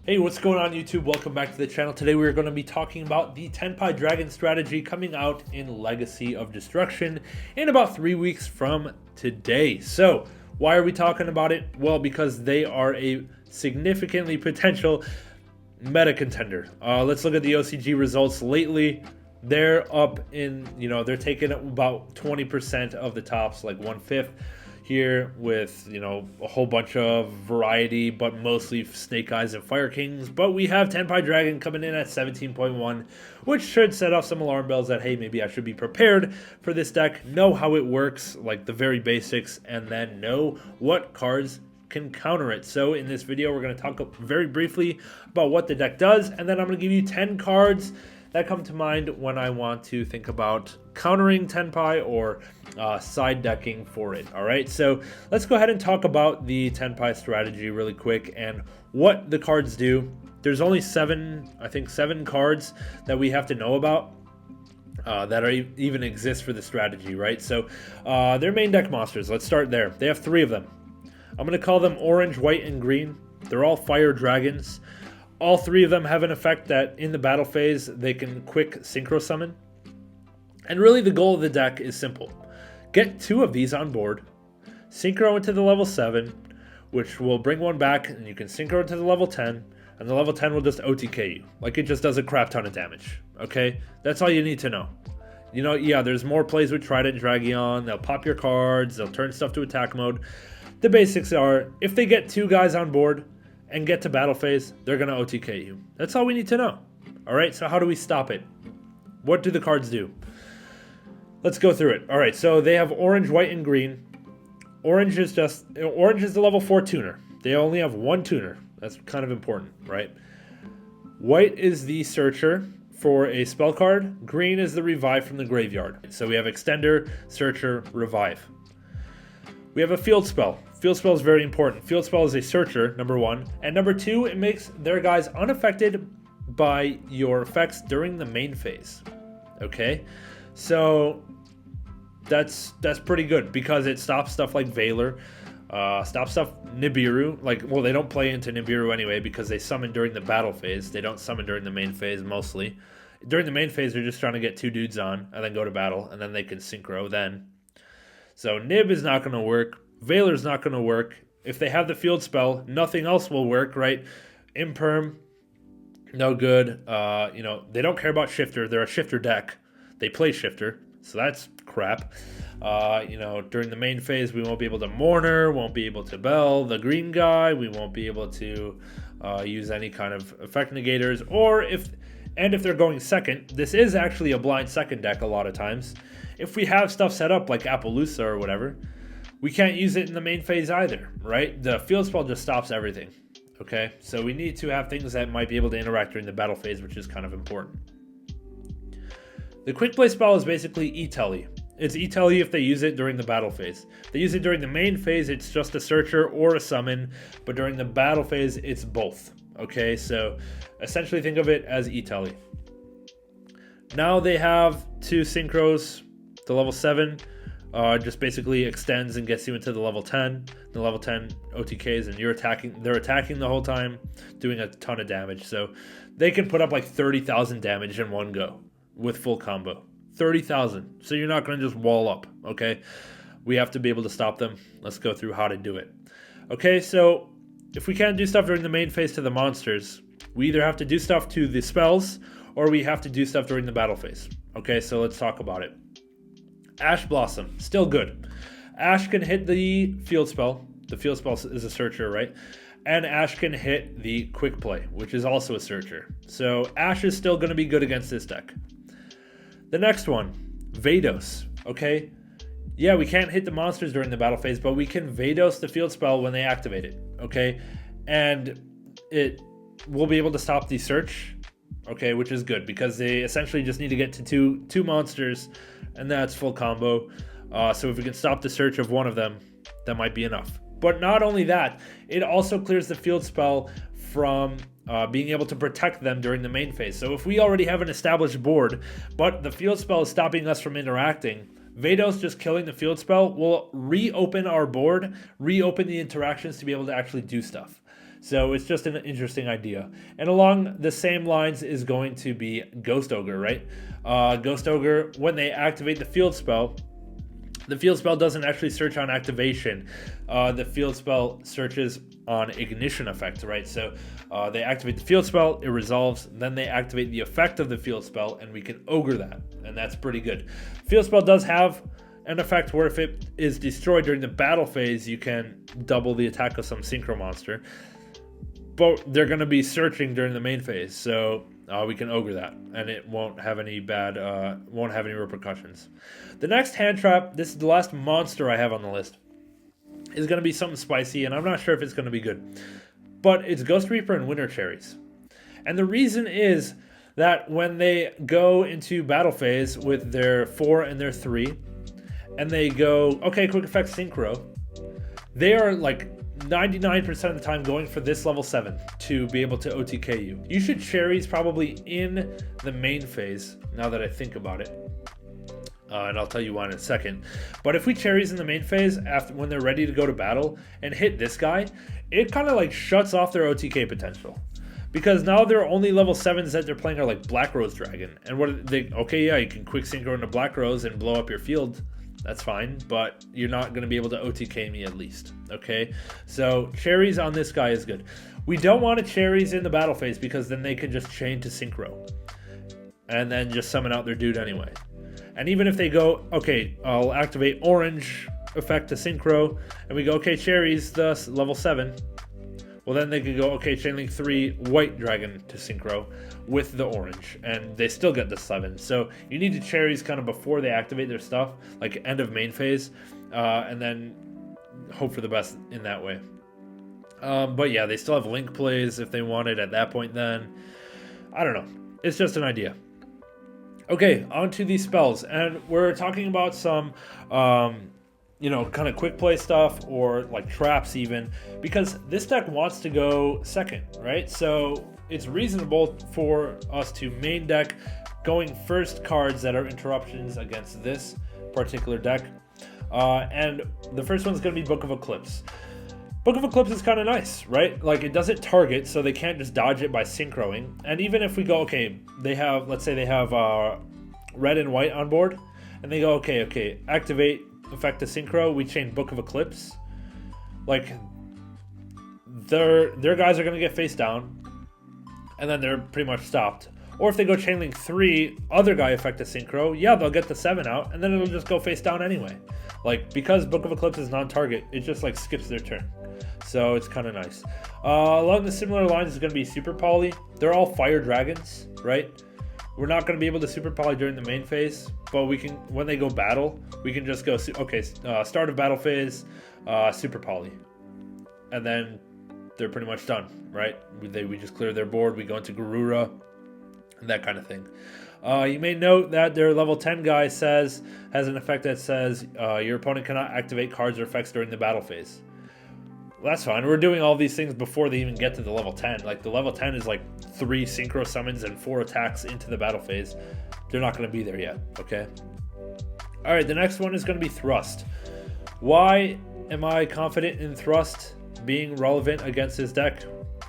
Hey, what's going on YouTube? Welcome back to the channel. Today we are going to be talking about the Tenpai Dragon strategy coming out in Legacy of Destruction in about 3 weeks from today. So, why are we talking about it? Well, because they are a significantly potential meta contender. Let's look at the OCG results lately. They're up in, they're taking about 20% of the tops, like 1/5 here with, a whole bunch of variety, but mostly Snake Eyes and Fire Kings. But we have Tenpai Dragon coming in at 17.1, which should set off some alarm bells that, hey, maybe I should be prepared for this deck, know how it works, like the very basics, and then know what cards can counter it. So in this video, we're going to talk very briefly about what the deck does, and then I'm going to give you 10 cards that come to mind when I want to think about countering Tenpai or side decking for it. All right, so let's go ahead and talk about the Tenpai strategy really quick and what the cards do. There's only seven cards that we have to know about that even exist for the strategy, right? So their main deck monsters, let's start there. They have 3 of them. I'm going to call them orange, white, and green. They're all fire dragons. All 3 of them have an effect that in the battle phase, they can quick synchro summon. And really the goal of the deck is simple. Get 2 of these on board, synchro into the level 7, which will bring one back, and you can synchro into the level 10, and the level 10 will just OTK you. Like, it just does a crap ton of damage, okay? That's all you need to know. Yeah, there's more plays with Trident and Dragion. They'll pop your cards, they'll turn stuff to attack mode. The basics are, if they get 2 guys on board, and get to battle phase, they're going to OTK you. That's all we need to know. Alright, so how do we stop it? What do the cards do? Let's go through it. Alright, so they have orange, white, and green. Orange is the level 4 tuner. They only have 1 tuner. That's kind of important, right? White is the searcher for a spell card. Green is the revive from the graveyard. So we have extender, searcher, revive. We have a field spell. Field spell is very important. Field spell is a searcher, number 1. And number 2, it makes their guys unaffected by your effects during the main phase. Okay? So that's pretty good because it stops stuff like Valor, stops stuff Nibiru. Well, they don't play into Nibiru anyway because they summon during the battle phase. They don't summon during the main phase mostly. During the main phase, they're just trying to get 2 dudes on and then go to battle, and then they can synchro then. So Nib is not going to work. Valor's not going to work. If they have the field spell, nothing else will work, right? Imperm, no good. They don't care about Shifter. They're a Shifter deck. They play Shifter, so that's crap. During the main phase, we won't be able to Mourner, won't be able to Bell the green guy. We won't be able to use any kind of effect negators. If they're going second, this is actually a blind second deck a lot of times. If we have stuff set up like Appaloosa or whatever, we can't use it in the main phase either, right? The field spell just stops everything, okay? So we need to have things that might be able to interact during the battle phase, which is kind of important. The quick play spell is basically E-Telly. It's E-Telly if they use it during the battle phase. If they use it during the main phase, it's just a searcher or a summon, but during the battle phase, it's both, okay? So essentially think of it as E-Telly. Now they have 2 synchros. The level 7 just basically extends and gets you into the level 10. The level 10 OTKs, and they're attacking the whole time, doing a ton of damage. So they can put up like 30,000 damage in one go with full combo. 30,000. So you're not going to just wall up, okay? We have to be able to stop them. Let's go through how to do it. Okay, so if we can't do stuff during the main phase to the monsters, we either have to do stuff to the spells or we have to do stuff during the battle phase. Okay, so let's talk about it. Ash Blossom, still good. Ash can hit the field spell. The field spell is a searcher, right? And Ash can hit the quick play, which is also a searcher. So Ash is still going to be good against this deck. The next one, Vados, okay? Yeah, we can't hit the monsters during the battle phase, but we can Vados the field spell when they activate it, okay? And it will be able to stop the search, okay, which is good because they essentially just need to get to two monsters, and that's full combo. So if we can stop the search of one of them, that might be enough. But not only that, it also clears the field spell from being able to protect them during the main phase. So if we already have an established board, but the field spell is stopping us from interacting, Vados just killing the field spell will reopen our board, reopen the interactions to be able to actually do stuff. So it's just an interesting idea. And along the same lines is going to be Ghost Ogre, right? Ghost Ogre, when they activate the field spell doesn't actually search on activation. The field spell searches on ignition effect, right? So they activate the field spell, it resolves, then they activate the effect of the field spell, and we can ogre that, and that's pretty good. Field spell does have an effect where if it is destroyed during the battle phase, you can double the attack of some synchro monster. But they're going to be searching during the main phase, so we can ogre that, and it won't have any repercussions. The next hand trap, this is the last monster I have on the list, is going to be something spicy, and I'm not sure if it's going to be good. But it's Ghost Reaper and Winter Cherries. And the reason is that when they go into battle phase with their 4 and their 3, and they go, okay, quick effect synchro, they are like 99% of the time going for this level 7 to be able to OTK you. You should cherries probably in the main phase, now that I think about it. And I'll tell you why in a second. But if we cherries in the main phase after when they're ready to go to battle and hit this guy, it kind of like shuts off their OTK potential. Because now their only level 7s that they're playing are like Black Rose Dragon. And what are they, okay, yeah, you can quick synchro into Black Rose and blow up your field. That's fine, but you're not going to be able to OTK me at least, okay? So cherries on this guy is good. We don't want to cherries in the battle phase because then they can just chain to synchro and then just summon out their dude anyway. And even if they go, okay, I'll activate orange effect to synchro, and we go, okay, cherries, thus level 7. Well, then they could go, okay, Chainlink 3 white dragon to synchro with the orange, and they still get the 7. So you need to cherries kind of before they activate their stuff, like end of main phase, and then hope for the best in that way. But yeah, they still have link plays if they wanted at that point then. I don't know. It's just an idea. Okay, on to these spells, and we're talking about some kind of quick play stuff or like traps even, because this deck wants to go second, right? So it's reasonable for us to main deck going first cards that are interruptions against this particular deck. And the first one's going to be Book of Eclipse. Book of Eclipse is kind of nice, right? Like it doesn't target, so they can't just dodge it by synchroing. And even if we go, okay, they have, let's say they have red and white on board, and they go, okay, activate effect to synchro, we chain Book of Eclipse, like their guys are going to get face down, and then they're pretty much stopped. Or if they go Chainlink 3, other guy effect to synchro, yeah, they'll get the 7 out, and then it'll just go face down anyway. Like, because Book of Eclipse is non-target, it just like skips their turn. So it's kind of nice. Along the similar lines is going to be Super Poly. They're all fire dragons, right? We're not going to be able to Super Poly during the main phase, but we can, when they go battle, we can just go, okay, start of battle phase, Super Poly. And then they're pretty much done, right? We just clear their board, we go into Garura, that kind of thing. You may note that their level 10 guy has an effect that says your opponent cannot activate cards or effects during the battle phase. Well, that's fine. We're doing all these things before they even get to the level 10. Like the level 10 is like 3 synchro summons and 4 attacks into the battle phase. They're not going to be there yet, okay? All right, the next one is going to be Thrust. Why am I confident in Thrust being relevant against this deck?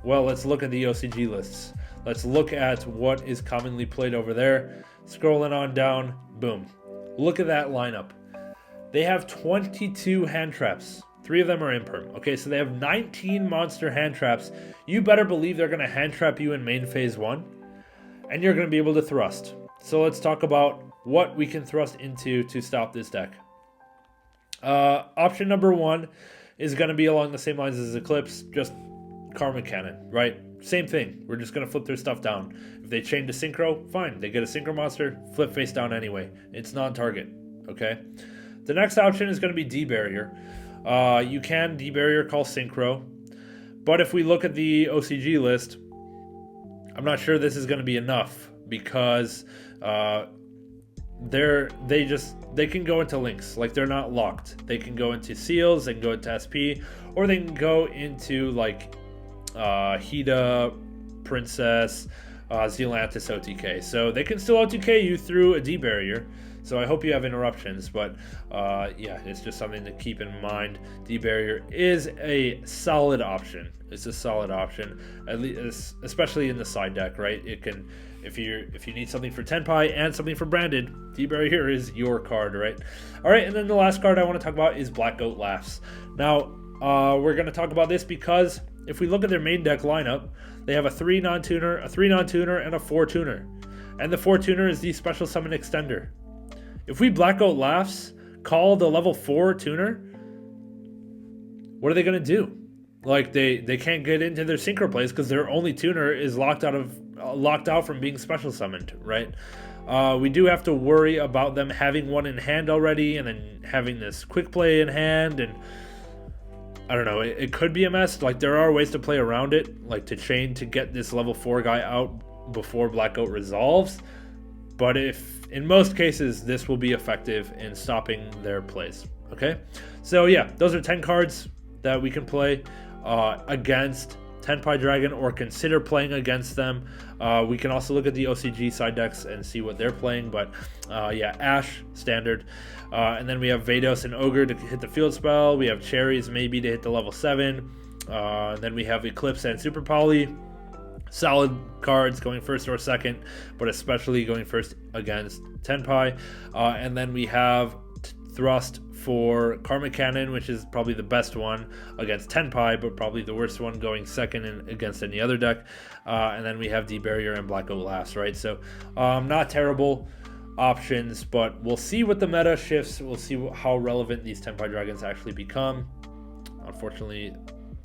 Well, let's look at the OCG lists. Let's look at what is commonly played over there. Scrolling on down, boom. Look at that lineup. They have 22 hand traps. 3 of them are imperm. Okay, so they have 19 monster hand traps. You better believe they're going to hand trap you in main phase 1. And you're going to be able to thrust. So let's talk about what we can thrust into to stop this deck. Option number 1 is going to be along the same lines as Eclipse, just Karma Cannon, right? Same thing. We're just going to flip their stuff down. If they chain to Synchro, fine. They get a Synchro monster, flip face down anyway. It's non-target, okay? The next option is going to be D-Barrier. You can D-Barrier call Synchro, but if we look at the OCG list, I'm not sure this is going to be enough because they can go into links, like they're not locked. They can go into seals, they can go into SP, or they can go into like Hida, Princess, Zealantis OTK. So they can still OTK you through a D-Barrier. So I hope you have interruptions, but yeah, it's just something to keep in mind. D-Barrier is a solid option. It's a solid option, at least, especially in the side deck, right? It can, if you need something for Tenpai and something for Branded, D-Barrier is your card, right? All right, and then the last card I want to talk about is Black Goat Laughs. Now, we're going to talk about this because if we look at their main deck lineup, they have a 3 non-tuner, a 3 non-tuner, and a 4 tuner. And the 4 tuner is the special summon extender. If we Black Goat Laughs, call the level 4 tuner, what are they going to do? Like, they can't get into their synchro plays because their only tuner is locked out from being special summoned, right? We do have to worry about them having one in hand already and then having this quick play in hand, and I don't know, it could be a mess. Like, there are ways to play around it, like to chain to get this level 4 guy out before Black Goat resolves, but in most cases this will be effective in stopping their plays. Okay, so yeah, those are 10 cards that we can play against Tenpai Dragon or consider playing against them. We can also look at the OCG side decks and see what they're playing, but yeah, Ash, standard. And then we have Vados and Ogre to hit the field spell. We have Cherries maybe to hit the level 7. And then we have Eclipse and Super Poly. Solid cards going first or second, but especially going first against Tenpai. And then we have Thrust for Karmic Cannon, which is probably the best one against Tenpai, but probably the worst one going second against any other deck. And then we have D-Barrier and Black Goat Laughs, right? So not terrible options, but we'll see what the meta shifts. We'll see how relevant these Tenpai Dragons actually become. Unfortunately,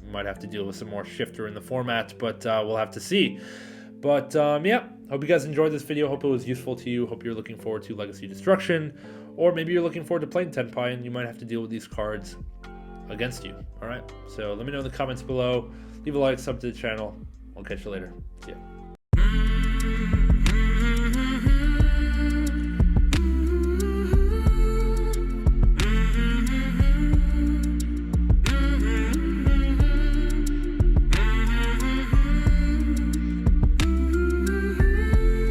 we might have to deal with some more shifter in the format, but we'll have to see. But yeah, hope you guys enjoyed this video. Hope it was useful to you. Hope you're looking forward to Legacy Destruction, or maybe you're looking forward to playing Tenpai and you might have to deal with these cards against you. All right, so let me know in the comments below. Leave a like, sub to the channel. I'll catch you later. See ya.